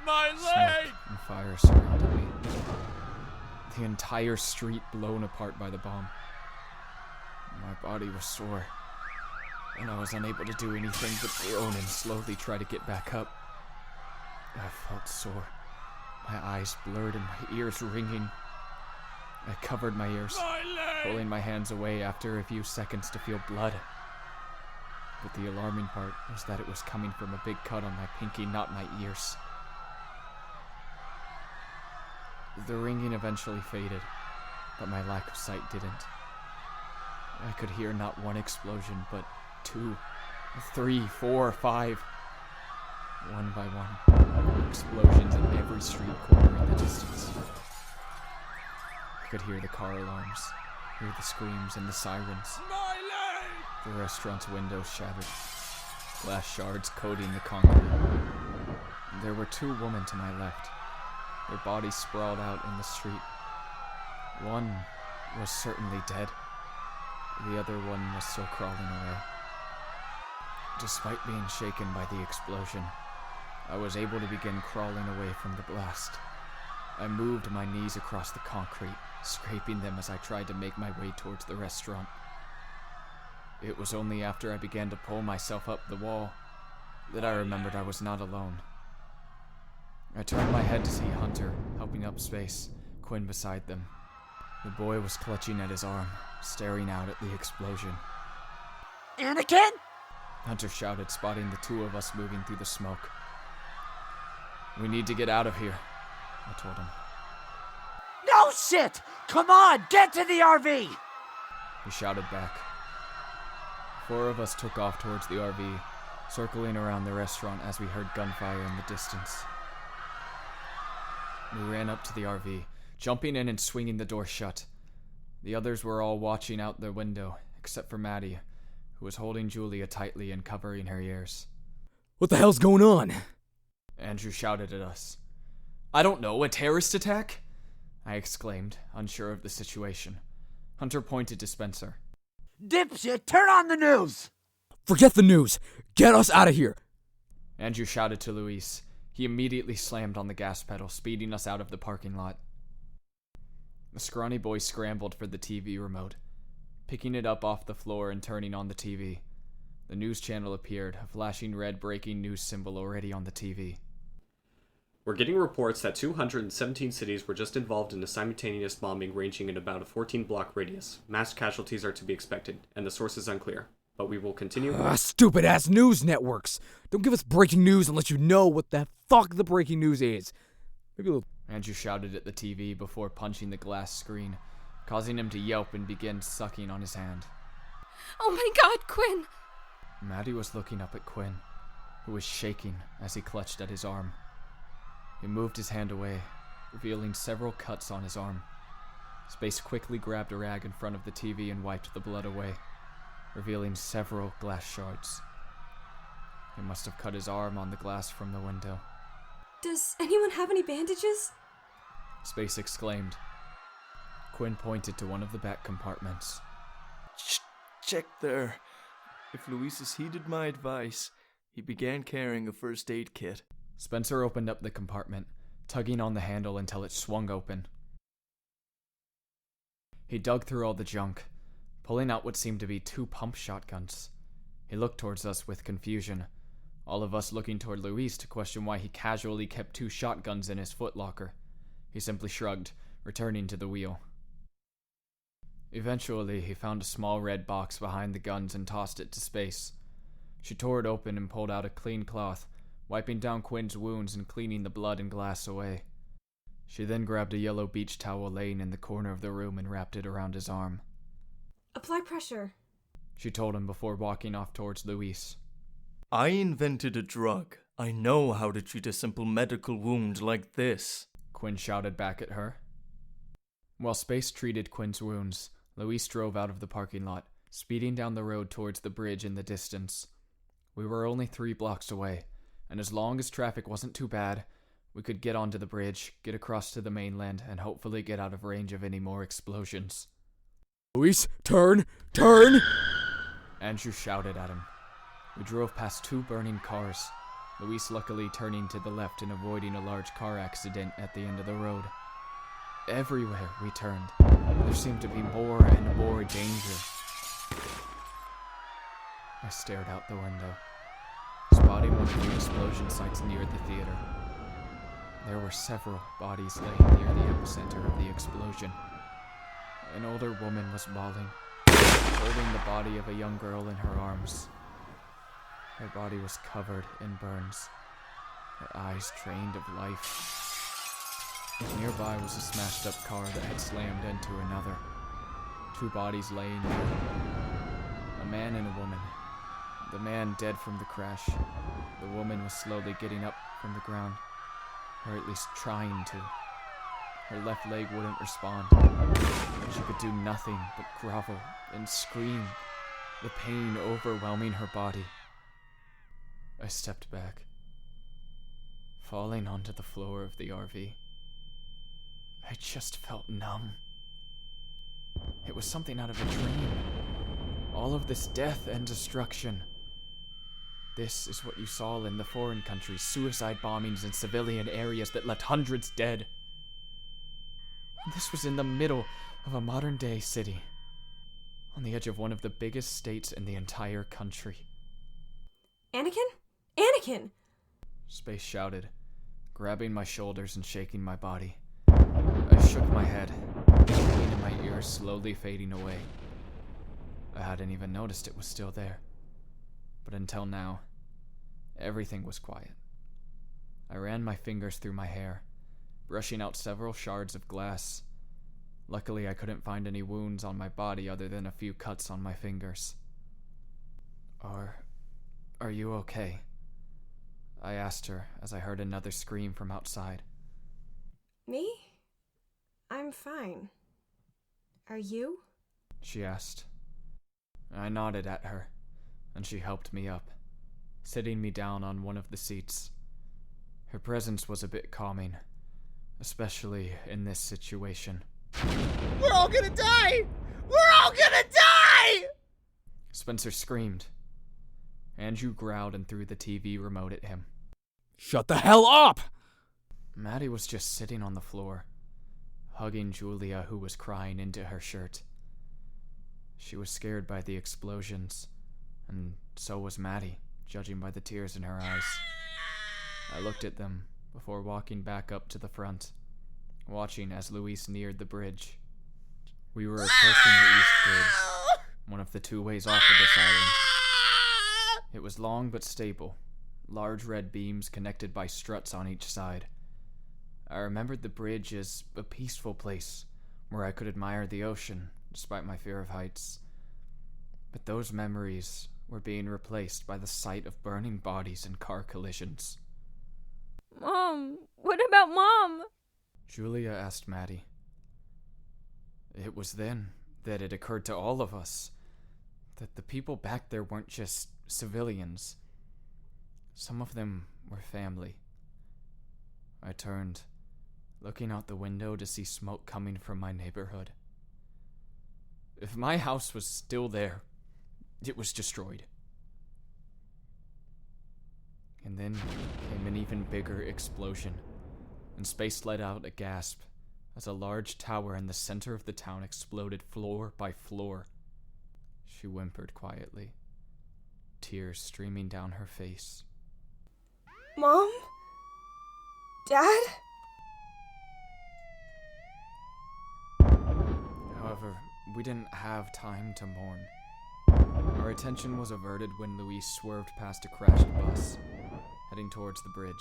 My leg! Smoke and fire surrounded me. The entire street blown apart by the bomb. My body was sore, and I was unable to do anything but groan and slowly try to get back up. I felt sore, my eyes blurred and my ears ringing. I covered my ears, pulling my hands away after a few seconds to feel blood. But the alarming part was that it was coming from a big cut on my pinky, not my ears. The ringing eventually faded, but my lack of sight didn't. I could hear not one explosion, but 2, 3, 4, 5. One by one, explosions in every street corner in the distance. I could hear the car alarms, hear the screams and the sirens. My leg! The restaurant's windows shattered, glass shards coating the concrete. There were 2 women to my left, their bodies sprawled out in the street. One was certainly dead. The other one was still crawling away. Despite being shaken by the explosion, I was able to begin crawling away from the blast. I moved my knees across the concrete, scraping them as I tried to make my way towards the restaurant. It was only after I began to pull myself up the wall that I remembered I was not alone. I turned my head to see Hunter helping up space, Quinn beside them. The boy was clutching at his arm, staring out at the explosion. Anakin? Hunter shouted, spotting the 2 of us moving through the smoke. We need to get out of here, I told him. No shit! Come on, get to the RV! He shouted back. 4 of us took off towards the RV, circling around the restaurant as we heard gunfire in the distance. We ran up to the RV, jumping in and swinging the door shut. The others were all watching out the window, except for Maddie, who was holding Julia tightly and covering her ears. What the hell's going on? Andrew shouted at us. I don't know, a terrorist attack? I exclaimed, unsure of the situation. Hunter pointed to Spencer. Dipshit, turn on the news! Forget the news! Get us out of here! Andrew shouted to Luis. He immediately slammed on the gas pedal, speeding us out of the parking lot. The scrawny boy scrambled for the TV remote, picking it up off the floor and turning on the TV. The news channel appeared, a flashing red breaking news symbol already on the TV. We're getting reports that 217 cities were just involved in a simultaneous bombing ranging in about a 14-block radius. Mass casualties are to be expected, and the source is unclear. But we will continue. Stupid-ass news networks! Don't give us breaking news unless you know what the fuck the breaking news is. Maybe a little... Andrew shouted at the TV before punching the glass screen, causing him to yelp and begin sucking on his hand. Oh my god, Quinn! Maddie was looking up at Quinn, who was shaking as he clutched at his arm. He moved his hand away, revealing several cuts on his arm. Space quickly grabbed a rag in front of the TV and wiped the blood away, revealing several glass shards. He must have cut his arm on the glass from the window. Does anyone have any bandages? Space exclaimed. Quinn pointed to one of the back compartments. Check there. If Luis heeded my advice, he began carrying a first aid kit. Spencer opened up the compartment, tugging on the handle until it swung open. He dug through all the junk, pulling out what seemed to be 2 pump shotguns. He looked towards us with confusion, all of us looking toward Luis to question why he casually kept 2 shotguns in his footlocker. He simply shrugged, returning to the wheel. Eventually, he found a small red box behind the guns and tossed it to Space. She tore it open and pulled out a clean cloth, wiping down Quinn's wounds and cleaning the blood and glass away. She then grabbed a yellow beach towel laying in the corner of the room and wrapped it around his arm. Apply pressure, she told him before walking off towards Luis. I invented a drug. I know how to treat a simple medical wound like this, Quinn shouted back at her. While Space treated Quinn's wounds, Luis drove out of the parking lot, speeding down the road towards the bridge in the distance. We were only 3 blocks away, and as long as traffic wasn't too bad, we could get onto the bridge, get across to the mainland, and hopefully get out of range of any more explosions. Luis, turn! Turn! Andrew shouted at him. We drove past 2 burning cars. Luis luckily turning to the left and avoiding a large car accident at the end of the road. Everywhere we turned, there seemed to be more and more danger. I stared out the window, spotting one of the explosion sites near the theater. There were several bodies laying near the epicenter of the explosion. An older woman was bawling, holding the body of a young girl in her arms. Her body was covered in burns, her eyes drained of life. Nearby was a smashed-up car that had slammed into another. 2 bodies laying near. A man and a woman. The man dead from the crash. The woman was slowly getting up from the ground, or at least trying to. Her left leg wouldn't respond. She could do nothing but grovel and scream, the pain overwhelming her body. I stepped back, falling onto the floor of the RV. I just felt numb. It was something out of a dream. All of this death and destruction. This is what you saw in the foreign countries, suicide bombings in civilian areas that left hundreds dead. This was in the middle of a modern-day city, on the edge of one of the biggest states in the entire country. Anakin? Anakin! Space shouted, grabbing my shoulders and shaking my body. I shook my head, the pain in my ears slowly fading away. I hadn't even noticed it was still there. But until now, everything was quiet. I ran my fingers through my hair, brushing out several shards of glass. Luckily, I couldn't find any wounds on my body other than a few cuts on my fingers. Are you okay? I asked her as I heard another scream from outside. Me? I'm fine. Are you? She asked. I nodded at her, and she helped me up, sitting me down on one of the seats. Her presence was a bit calming, especially in this situation. We're all gonna die! We're all gonna die! Spencer screamed. Andrew growled and threw the TV remote at him. Shut the hell up! Maddie was just sitting on the floor, hugging Julia, who was crying into her shirt. She was scared by the explosions, and so was Maddie, judging by the tears in her eyes. I looked at them before walking back up to the front, watching as Luis neared the bridge. We were approaching the East Bridge, one of the 2 ways off of this island. It was long but stable, large red beams connected by struts on each side. I remembered the bridge as a peaceful place where I could admire the ocean, despite my fear of heights. But those memories were being replaced by the sight of burning bodies and car collisions. Mom, what about Mom? Julia asked Maddie. It was then that it occurred to all of us that the people back there weren't just civilians. Some of them were family. I turned, looking out the window to see smoke coming from my neighborhood. If my house was still there, it was destroyed. And then came an even bigger explosion, and space let out a gasp as a large tower in the center of the town exploded floor by floor. She whimpered quietly, tears streaming down her face. Mom? Dad? However, we didn't have time to mourn. Our attention was averted when Luis swerved past a crashed bus, heading towards the bridge.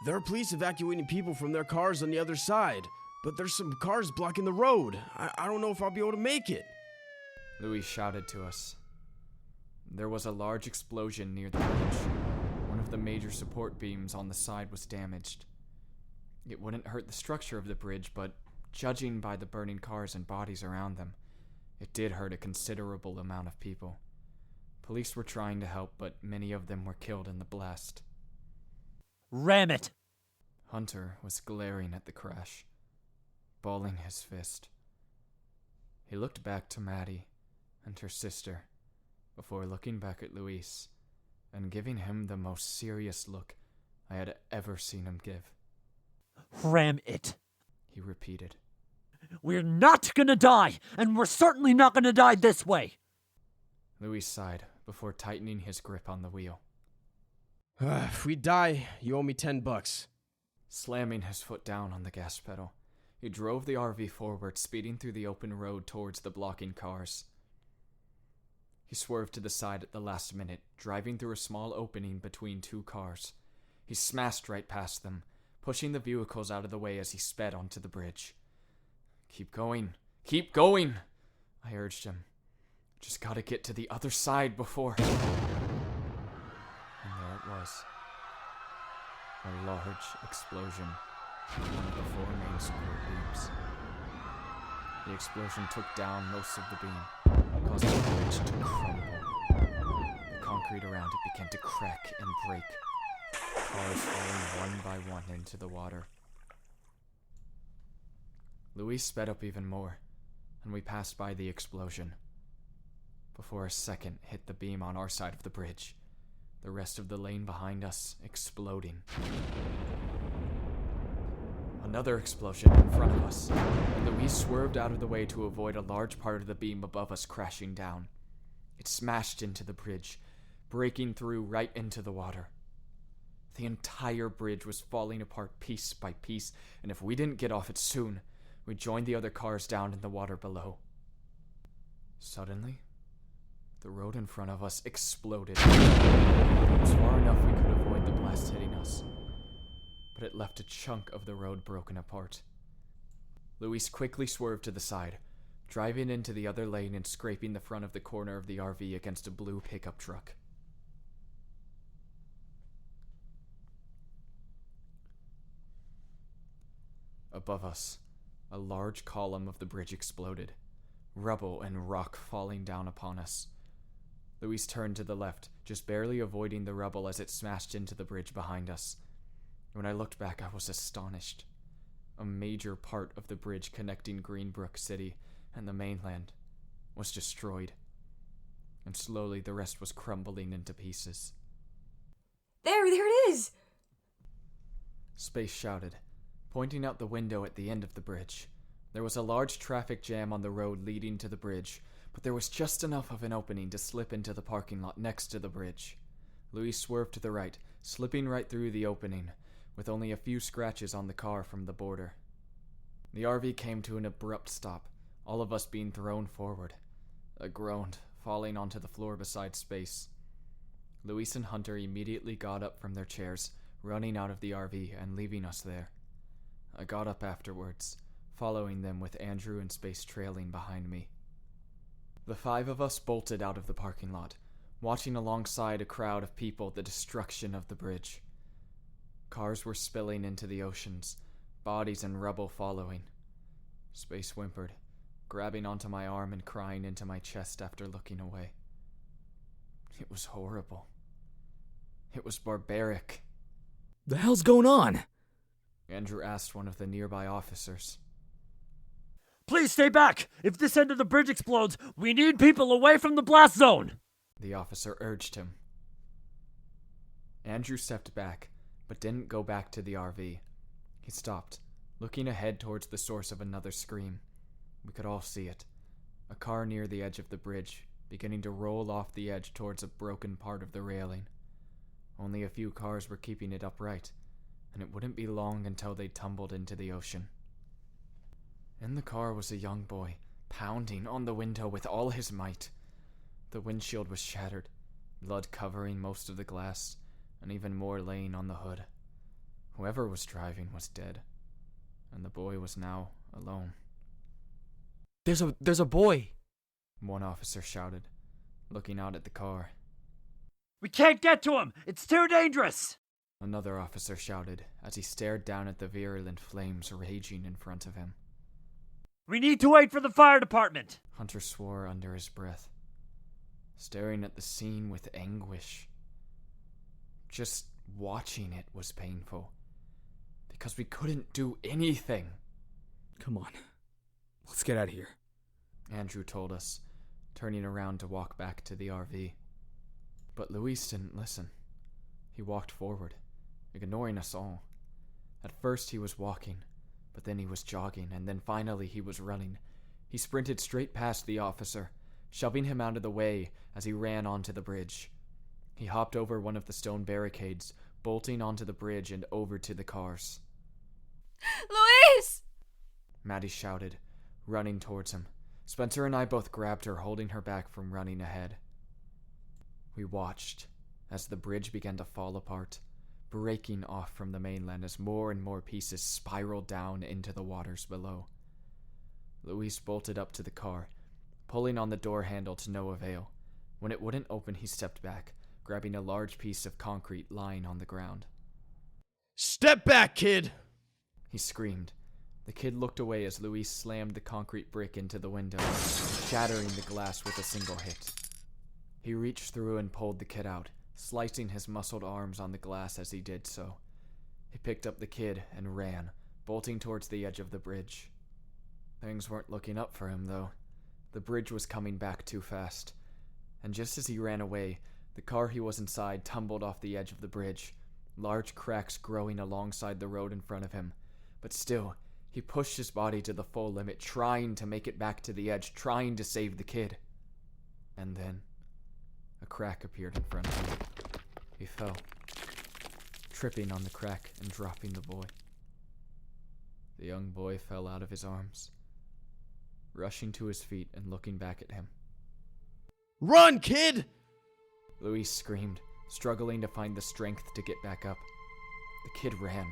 There are police evacuating people from their cars on the other side, but there's some cars blocking the road. I don't know if I'll be able to make it. Luis shouted to us. There was a large explosion near the bridge. One of the major support beams on the side was damaged. It wouldn't hurt the structure of the bridge, but judging by the burning cars and bodies around them, it did hurt a considerable amount of people. Police were trying to help, but many of them were killed in the blast. Ram it! Hunter was glaring at the crash, balling his fist. He looked back to Maddie and her sister before looking back at Luis and giving him the most serious look I had ever seen him give. Ram it. He repeated. We're not gonna die, and we're certainly not gonna die this way. Louis sighed before tightening his grip on the wheel. If we die, you owe me $10. Slamming his foot down on the gas pedal, he drove the RV forward, speeding through the open road towards the blocking cars. He swerved to the side at the last minute, driving through a small opening between two cars. He smashed right past them, pushing the vehicles out of the way as he sped onto the bridge. Keep going! Keep going! I urged him. Just gotta get to the other side before... And there it was. A large explosion in one of the 4 main support beams. The explosion took down most of the beam, causing the bridge to crumble. The concrete around it began to crack and break, cars falling one by one into the water. Louis sped up even more, and we passed by the explosion. Before a second hit the beam on our side of the bridge, the rest of the lane behind us exploding. Another explosion in front of us, and Louis swerved out of the way to avoid a large part of the beam above us crashing down. It smashed into the bridge, breaking through right into the water. The entire bridge was falling apart piece by piece, and if we didn't get off it soon, we'd join the other cars down in the water below. Suddenly, the road in front of us exploded. It was far enough we could avoid the blast hitting us, but it left a chunk of the road broken apart. Luis quickly swerved to the side, driving into the other lane and scraping the front of the corner of the RV against a blue pickup truck. Above us, a large column of the bridge exploded, rubble and rock falling down upon us. Luis turned to the left, just barely avoiding the rubble as it smashed into the bridge behind us. When I looked back, I was astonished. A major part of the bridge connecting Greenbrook City and the mainland was destroyed, and slowly the rest was crumbling into pieces. There it is! Space shouted, pointing out the window at the end of the bridge. There was a large traffic jam on the road leading to the bridge, but there was just enough of an opening to slip into the parking lot next to the bridge. Louis swerved to the right, slipping right through the opening, with only a few scratches on the car from the border. The RV came to an abrupt stop, all of us being thrown forward. I groaned, falling onto the floor beside Space. Luis and Hunter immediately got up from their chairs, running out of the RV and leaving us there. I got up afterwards, following them with Andrew and Space trailing behind me. The 5 of us bolted out of the parking lot, watching alongside a crowd of people the destruction of the bridge. Cars were spilling into the oceans, bodies and rubble following. Space whimpered, grabbing onto my arm and crying into my chest after looking away. It was horrible. It was barbaric. The hell's going on? Andrew asked one of the nearby officers. Please stay back! If this end of the bridge explodes, we need people away from the blast zone! The officer urged him. Andrew stepped back, but didn't go back to the RV. He stopped, looking ahead towards the source of another scream. We could all see it. A car near the edge of the bridge, beginning to roll off the edge towards a broken part of the railing. Only a few cars were keeping it upright, and it wouldn't be long until they tumbled into the ocean. In the car was a young boy, pounding on the window with all his might. The windshield was shattered, blood covering most of the glass, and even more laying on the hood. Whoever was driving was dead, and the boy was now alone. There's a boy! One officer shouted, looking out at the car. We can't get to him! It's too dangerous! Another officer shouted as he stared down at the virulent flames raging in front of him. We need to wait for the fire department! Hunter swore under his breath, staring at the scene with anguish. Just watching it was painful, because we couldn't do anything. Come on. Let's get out of here. Andrew told us, turning around to walk back to the RV. But Luis didn't listen. He walked forward, ignoring us all. At first he was walking, but then he was jogging, and then finally he was running. He sprinted straight past the officer, shoving him out of the way as he ran onto the bridge. He hopped over one of the stone barricades, bolting onto the bridge and over to the cars. Luis! Maddie shouted, running towards him. Spencer and I both grabbed her, holding her back from running ahead. We watched as the bridge began to fall apart, breaking off from the mainland as more and more pieces spiraled down into the waters below. Luis bolted up to the car, pulling on the door handle to no avail. When it wouldn't open, he stepped back, grabbing a large piece of concrete lying on the ground. Step back, kid! He screamed. The kid looked away as Luis slammed the concrete brick into the window, shattering the glass with a single hit. He reached through and pulled the kid out, slicing his muscled arms on the glass as he did so. He picked up the kid and ran, bolting towards the edge of the bridge. Things weren't looking up for him, though. The bridge was coming back too fast. And just as he ran away, the car he was inside tumbled off the edge of the bridge, large cracks growing alongside the road in front of him. But still, he pushed his body to the full limit, trying to make it back to the edge, trying to save the kid. And then, a crack appeared in front of him. He fell, tripping on the crack and dropping the boy. The young boy fell out of his arms, rushing to his feet and looking back at him. Run, kid! Luis screamed, struggling to find the strength to get back up. The kid ran,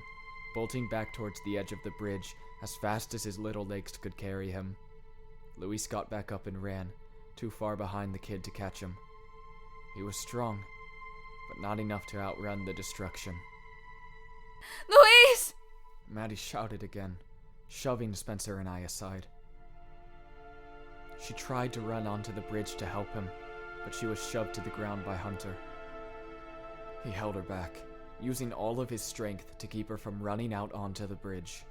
bolting back towards the edge of the bridge as fast as his little legs could carry him. Luis got back up and ran, too far behind the kid to catch him. He was strong, but not enough to outrun the destruction. Luis! Maddie shouted again, shoving Spencer and I aside. She tried to run onto the bridge to help him, but she was shoved to the ground by Hunter. He held her back, using all of his strength to keep her from running out onto the bridge.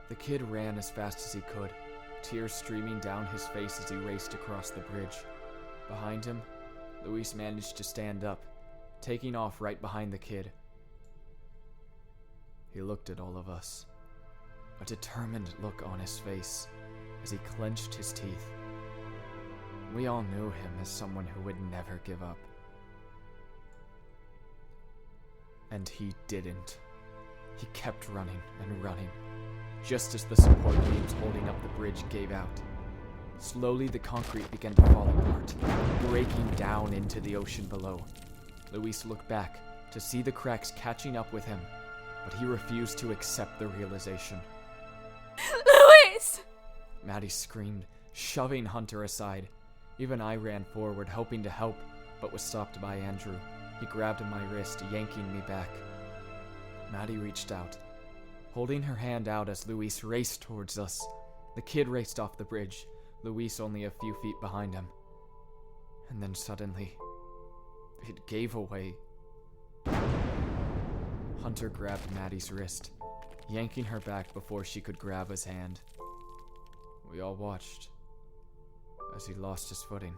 The kid ran as fast as he could, tears streaming down his face as he raced across the bridge. Behind him, Luis managed to stand up, taking off right behind the kid. He looked at all of us, a determined look on his face as he clenched his teeth. We all knew him as someone who would never give up. And he didn't. He kept running and running, just as the support beams holding up the bridge gave out. Slowly the concrete began to fall apart, breaking down into the ocean below. Luis looked back to see the cracks catching up with him, but he refused to accept the realization. Luis! Maddie screamed, shoving Hunter aside. Even I ran forward, hoping to help, but was stopped by Andrew. He grabbed my wrist, yanking me back. Maddie reached out, holding her hand out as Luis raced towards us. The kid raced off the bridge, Luis only a few feet behind him. And then suddenly, it gave away. Hunter grabbed Maddie's wrist, yanking her back before she could grab his hand. We all watched as he lost his footing,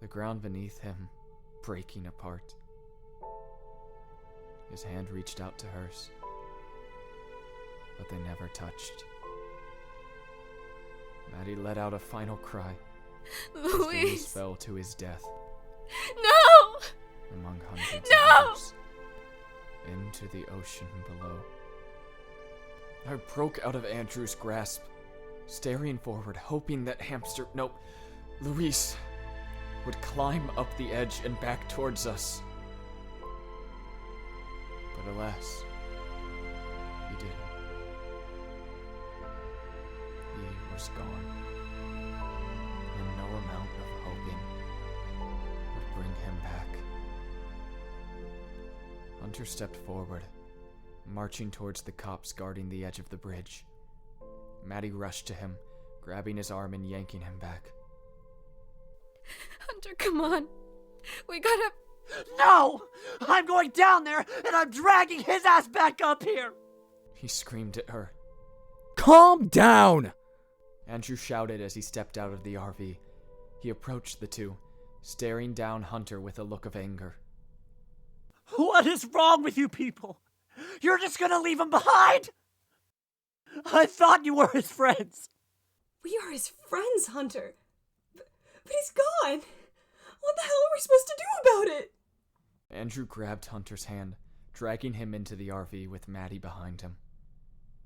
the ground beneath him breaking apart. His hand reached out to hers, but they never touched. Maddie let out a final cry as Luis Luis! fell to his death No! among hundreds No! of others into the ocean below. I broke out of Andrew's grasp, staring forward, hoping that Luis would climb up the edge and back towards us. But alas, he didn't. He was gone, and no amount of hoping would bring him back. Hunter stepped forward, marching towards the cops guarding the edge of the bridge. Maddie rushed to him, grabbing his arm and yanking him back. Hunter, come on. We gotta... No! I'm going down there, and I'm dragging his ass back up here! He screamed at her. Calm down! Andrew shouted as he stepped out of the RV. He approached the two, staring down Hunter with a look of anger. What is wrong with you people? You're just gonna leave him behind? I thought you were his friends. We are his friends, Hunter. But he's gone. What the hell are we supposed to do about it? Andrew grabbed Hunter's hand, dragging him into the RV with Maddie behind him.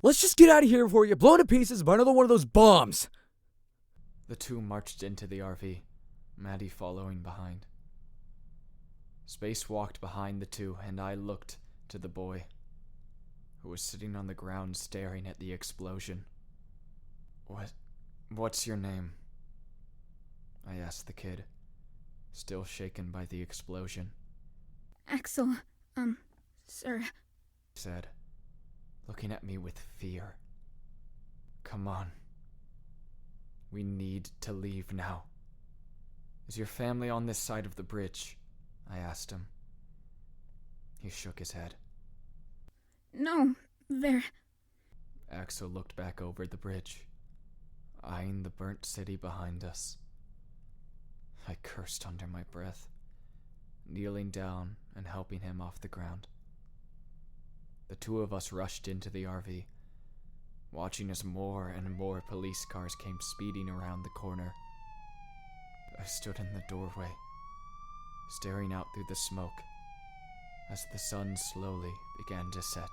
Let's just get out of here before you get blown to pieces by another one of those bombs. The two marched into the RV, Maddie following behind. Space walked behind the two, and I looked to the boy, who was sitting on the ground staring at the explosion. What's your name? I asked the kid, still shaken by the explosion. Axel, sir. He said, looking at me with fear. Come on. We need to leave now. Is your family on this side of the bridge? I asked him. He shook his head. No, they're... Axel looked back over the bridge, eyeing the burnt city behind us. I cursed under my breath, kneeling down and helping him off the ground. The two of us rushed into the RV, watching as more and more police cars came speeding around the corner. I stood in the doorway, staring out through the smoke as the sun slowly began to set.